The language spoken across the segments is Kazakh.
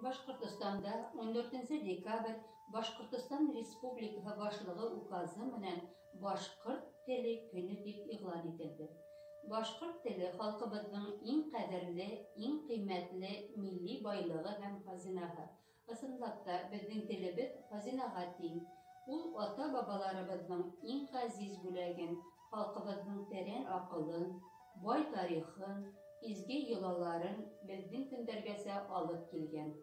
Башкортостанда 14 декабрь Башкортостан Республикасы башлыгы указы менән башкорт теле көне дип игълан ителде. Башкорт теле халкыбызның иң кадерле, иң кыйммәтле милли байлыгы һәм хазинаһы. Ысынлап та безнең телебез хазинага тиң. Ул ата-бабаларыбызның иң газиз бүләген, халкыбызның тәрән акылын, бай тарихын, изге йолаларын безнең көндәргәсә алып килгән.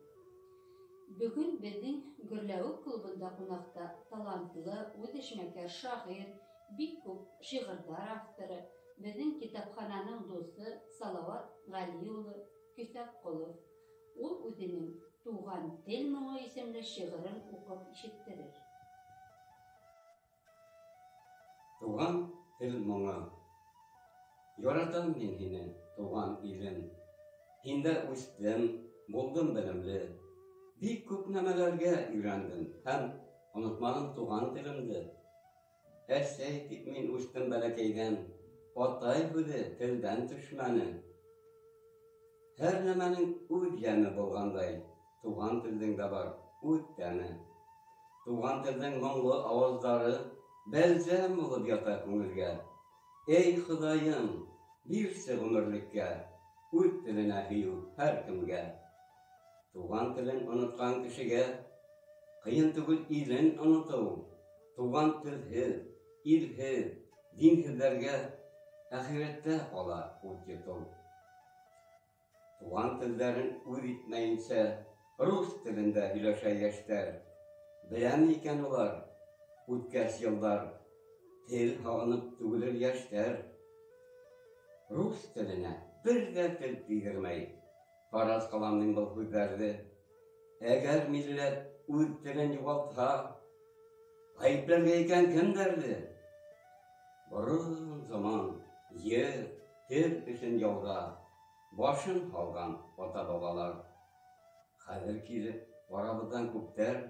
Бүген безнең Гөрләвек клубында кунакта талантлы, үтешмәкәр шагыйрь, бик күп шигырьләр авторы, безнең китапхананың дусы Салават Гали улы Кисәпкулов. Ул үзенең «Туган тел моңы» исемле шигырен укып ишеттерер. Туган тел моңы. Яратам мин һине, туган илем. Һиндә үстем, булдым белемле. Бик күп нәмәләргә өйрәндем һәм онытмадым туган телемде. Әсәй тик мин үстем бәләкәйдән, атай бүре телдән төшмәне. Һәр нәмәнең үз яме булгандай, туган телдең дә бар үз тәме. Туган телдең моңлы аваздары бәлзәм булып ята күңелгә. Эй Ходаем, бирсе гомерлеккә, үз теленә һөю һәр кемгә. Туган телен оныткан кешегә кыен түгел илен оныту. Туган телһеҙ, илһеҙ, динһеҙләргә әхирәттә кала ут йотоу. Туган телдәрен үҙ итмәйенсә, рус телендә һөйләшә йәштәр. Беләме икән улар, үткәс йылдар, тел һағынып түгелер йәштәр. Рус теленә бер дә тел тейҙермәй. Фараз ҡаламдың был һүҙҙәрҙе. Әгәр милләт үҙ телен юғалтһа, ғәйепләргә икән кемдәрҙе? Борон заман ер, тел өсөн яуҙа башын һалған ата-бабалар. Хәҙер килеп барабыҙҙан күптәр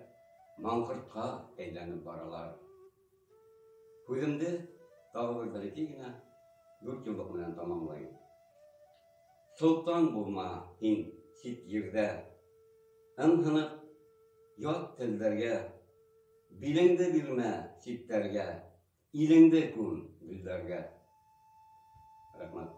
маңҡортҡа әйләнеп баралар. Һүҙемде тағы бер-ике генә 4 йыллыҡ менән тамамлайым. Солтан булма һин сит ерҙә, ымһынып ят телдәргә, билеңде бирмә ситтәргә, илеңде күн гөлдәргә. Рәхмәт.